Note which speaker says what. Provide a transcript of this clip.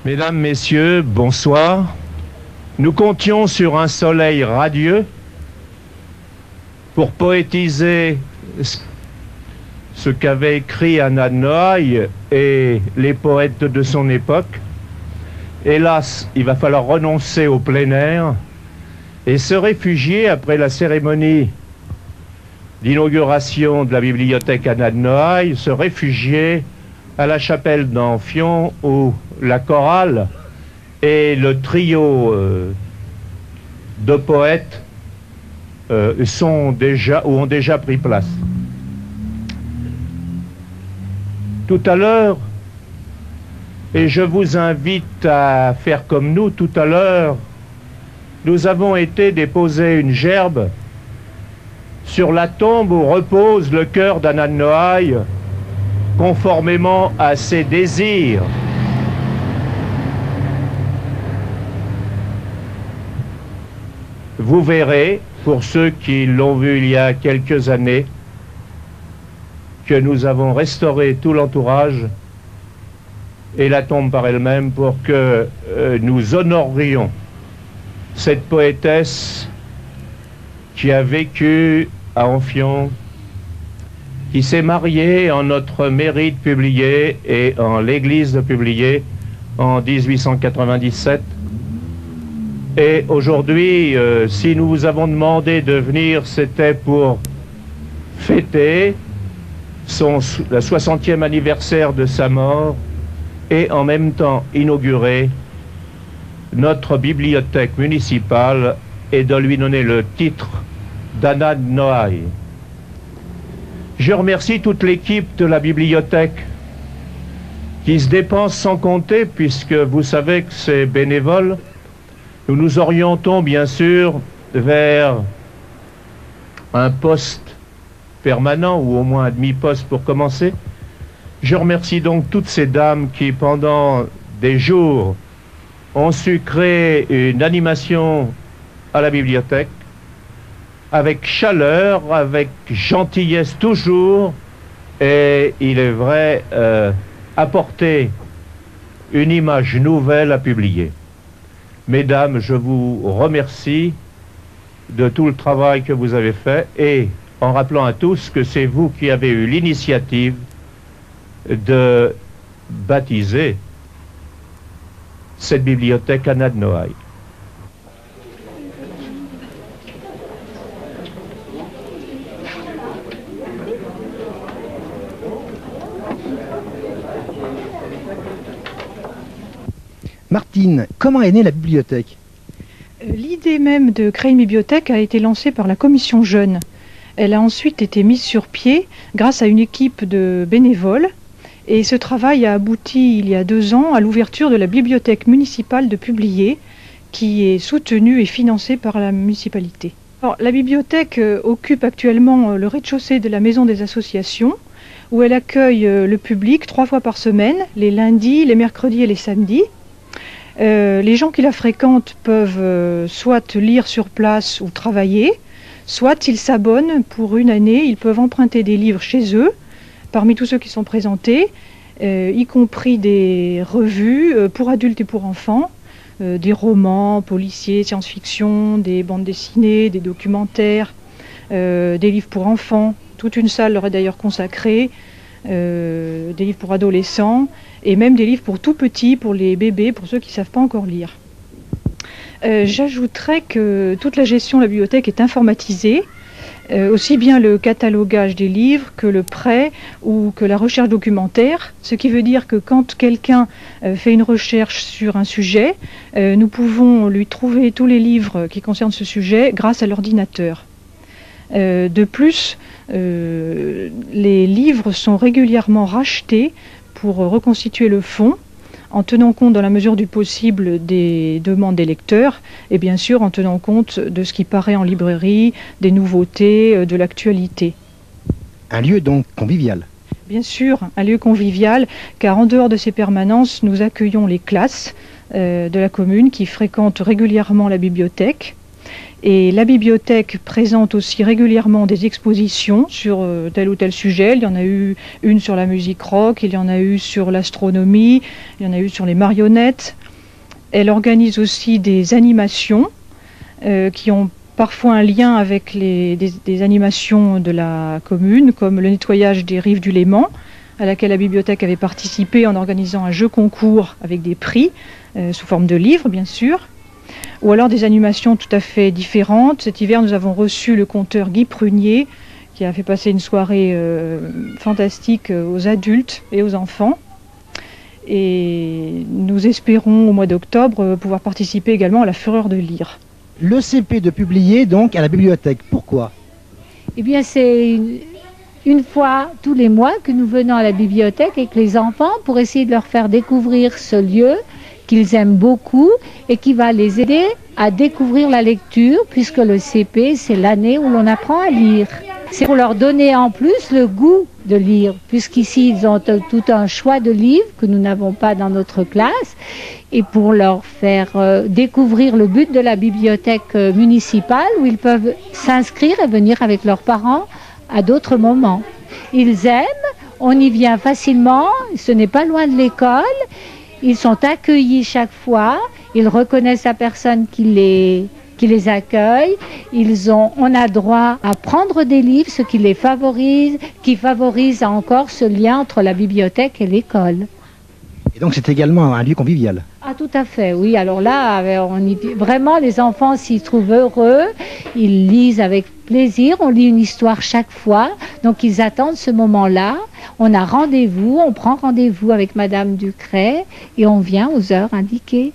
Speaker 1: Mesdames, Messieurs, bonsoir. Nous comptions sur un soleil radieux pour poétiser ce qu'avaient écrit Anna Noailles et les poètes de son époque. Hélas, il va falloir renoncer au plein air et se réfugier après la cérémonie d'inauguration de la bibliothèque Anna Noailles, se réfugier à la chapelle d'Amphion où la chorale et le trio de poètes ont déjà pris place. Tout à l'heure, et je vous invite à faire comme nous, tout à l'heure, nous avons été déposer une gerbe sur la tombe où repose le cœur d'Anna Noailles, conformément à ses désirs. Vous verrez, pour ceux qui l'ont vu il y a quelques années, que nous avons restauré tout l'entourage et la tombe par elle-même pour que nous honorions cette poétesse qui a vécu à Amphion, qui s'est mariée en notre mairie de Publier et en l'église de Publier en 1897. Et aujourd'hui, si nous vous avons demandé de venir, c'était pour fêter le 60e anniversaire de sa mort et en même temps inaugurer notre bibliothèque municipale et de lui donner le titre d'Anna Noailles. Je remercie toute l'équipe de la bibliothèque qui se dépense sans compter, puisque vous savez que c'est bénévole. Nous nous orientons bien sûr vers un poste permanent ou au moins un demi-poste pour commencer. Je remercie donc toutes ces dames qui pendant des jours ont su créer une animation à la bibliothèque avec chaleur, avec gentillesse toujours, et il est vrai, apporter une image nouvelle à publier. Mesdames, je vous remercie de tout le travail que vous avez fait, et en rappelant à tous que c'est vous qui avez eu l'initiative de baptiser cette bibliothèque Anna Noailles.
Speaker 2: Martine, comment est née la bibliothèque?
Speaker 3: L'idée même de créer une bibliothèque a été lancée par la commission jeune. Elle a ensuite été mise sur pied grâce à une équipe de bénévoles et ce travail a abouti il y a 2 ans à l'ouverture de la bibliothèque municipale de Publier qui est soutenue et financée par la municipalité. Alors, la bibliothèque occupe actuellement le rez-de-chaussée de la maison des associations où elle accueille le public 3 fois par semaine, les lundis, les mercredis et les samedis. Les gens qui la fréquentent peuvent soit lire sur place ou travailler, soit s'ils s'abonnent pour une année, ils peuvent emprunter des livres chez eux, parmi tous ceux qui sont présentés, y compris des revues pour adultes et pour enfants, des romans, policiers, science-fiction, des bandes dessinées, des documentaires, des livres pour enfants. Toute une salle leur est d'ailleurs consacrée, des livres pour adolescents, et même des livres pour tout petits, pour les bébés, pour ceux qui ne savent pas encore lire. J'ajouterais que toute la gestion de la bibliothèque est informatisée, aussi bien le catalogage des livres que le prêt ou que la recherche documentaire, ce qui veut dire que quand quelqu'un fait une recherche sur un sujet, nous pouvons lui trouver tous les livres qui concernent ce sujet grâce à l'ordinateur. De plus, les livres sont régulièrement rachetés pour reconstituer le fonds, en tenant compte dans la mesure du possible des demandes des lecteurs et bien sûr en tenant compte de ce qui paraît en librairie, des nouveautés, de l'actualité.
Speaker 2: Un lieu donc convivial.
Speaker 3: Bien sûr, un lieu convivial, car en dehors de ces permanences, nous accueillons les classes de la commune qui fréquentent régulièrement la bibliothèque. Et la bibliothèque présente aussi régulièrement des expositions sur tel ou tel sujet. Il y en a eu une sur la musique rock, il y en a eu sur l'astronomie, il y en a eu sur les marionnettes. Elle organise aussi des animations qui ont parfois un lien avec des animations de la commune, comme le nettoyage des rives du Léman, à laquelle la bibliothèque avait participé en organisant un jeu concours avec des prix, sous forme de livres bien sûr, ou alors des animations tout à fait différentes. Cet hiver, nous avons reçu le conteur Guy Prunier, qui a fait passer une soirée fantastique aux adultes et aux enfants. Et nous espérons au mois d'octobre pouvoir participer également à la Fureur de lire.
Speaker 2: Le CP de publier donc à la bibliothèque. Pourquoi?
Speaker 4: Eh bien, c'est une fois tous les mois que nous venons à la bibliothèque avec les enfants pour essayer de leur faire découvrir ce lieu qu'ils aiment beaucoup et qui va les aider à découvrir la lecture, puisque le CP, c'est l'année où l'on apprend à lire. C'est pour leur donner en plus le goût de lire, puisqu'ici ils ont tout un choix de livres que nous n'avons pas dans notre classe, et pour leur faire découvrir le but de la bibliothèque municipale, où ils peuvent s'inscrire et venir avec leurs parents à d'autres moments. Ils aiment, on y vient facilement, ce n'est pas loin de l'école, ils sont accueillis chaque fois, ils reconnaissent la personne qui les accueille, on a droit à prendre des livres, ce qui les favorise, qui favorise encore ce lien entre la bibliothèque et l'école.
Speaker 2: Et donc c'est également un lieu convivial.
Speaker 4: Ah tout à fait, oui. Alors là, vraiment les enfants s'y trouvent heureux, ils lisent avec plaisir, on lit une histoire chaque fois, donc ils attendent ce moment-là. On a rendez-vous, on prend rendez-vous avec Madame Ducret et on vient aux heures indiquées.